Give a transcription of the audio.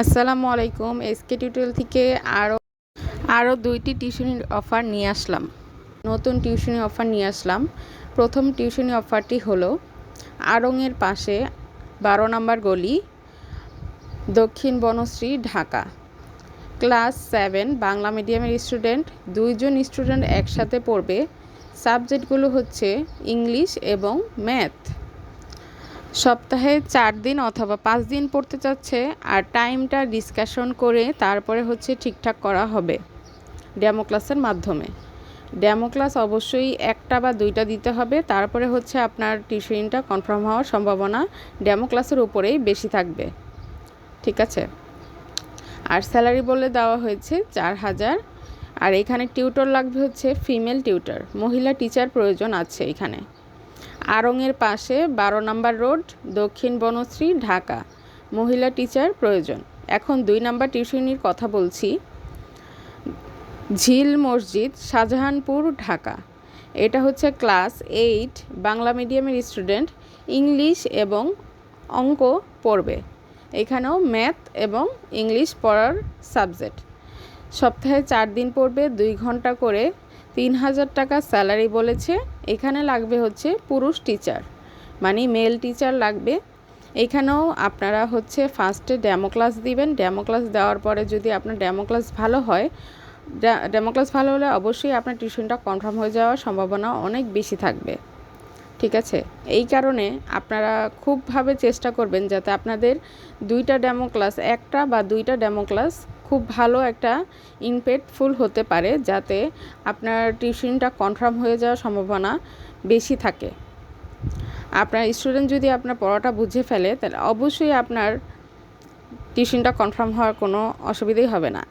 আসসালামু আলাইকুম। SK tutorial থেকে আরও দুইটি টিউশনির অফার নিয়ে আসলাম। নতুন টিউশনি অফার নিয়ে আসলাম। প্রথম টিউশনি অফারটি হলো আড়ংয়ের পাশে 12 নম্বর গলি, দক্ষিণ বনশ্রী, ঢাকা। ক্লাস 7 বাংলা মিডিয়ামের স্টুডেন্ট, 2 জন স্টুডেন্ট একসাথে পড়বে। সাবজেক্টগুলো হচ্ছে ইংলিশ এবং ম্যাথ। সপ্তাহে 4 দিন অথবা 5 দিন পড়তে চাচ্ছে, আর টাইমটা ডিসকাশন করে তারপরে হচ্ছে ঠিকঠাক করা হবে ডেমো ক্লাসের মাধ্যমে। ডেমো ক্লাস অবশ্যই 1টা বা 2টা দিতে হবে, তারপরে হচ্ছে আপনার টিউশনটা কনফার্ম হওয়ার সম্ভাবনা ডেমো ক্লাসের উপরেই বেশি থাকবে। ঠিক আছে। আর স্যালারি বলে দেওয়া হয়েছে 4000। আর এখানে টিউটর লাগবে হচ্ছে ফিমেল টিউটর, মহিলা টিচার প্রয়োজন আছে এখানে। আড়ংয়ের পাশে 12 নম্বর রোড, দক্ষিণ বনশ্রী, ঢাকা। মহিলা টিচার প্রয়োজন। এখন 2 নম্বর টিউশনির কথা বলছি। ঝিল মসজিদ, শাহজাহানপুর, ঢাকা। এটা হচ্ছে ক্লাস 8 বাংলা মিডিয়ামের স্টুডেন্ট, ইংলিশ এবং অঙ্ক পড়বে। এখানেও ম্যাথ এবং ইংলিশ পড়ার সাবজেক্ট। সপ্তাহে 4 দিন পড়বে, 2 ঘন্টা করে, 3000 টাকা স্যালারি বলেছে। এখানে লাগবে হচ্ছে পুরুষ টিচার, মানে মেল টিচার লাগবে। এখানেও আপনারা হচ্ছে ফার্স্টে ডেমো ক্লাস দিবেন। ডেমো ক্লাস দেওয়ার পরে যদি আপনার ডেমো ক্লাস ভালো হয়, ডেমো ক্লাস ভালো হলে অবশ্যই আপনার টিউশনটা কনফার্ম হয়ে যাওয়ার সম্ভাবনা অনেক বেশি থাকবে। ঠিক আছে। এই কারণে আপনারা খুবভাবে চেষ্টা করবেন যাতে আপনাদের 2টা ডেমো ক্লাস, 1টা বা 2টা ডেমো ক্লাস খুব ভালো একটা ইমপ্যাক্টফুল হতে পারে, যাতে আপনার টিউশনটা কনফার্ম হয়ে যাওয়ার সম্ভাবনা বেশি থাকে। আপনার স্টুডেন্ট যদি আপনার পড়াটা বুঝে ফেলে, তাহলে অবশ্যই আপনার টিউশনটা কনফার্ম হওয়ার কোনো অসুবিধাই হবে না।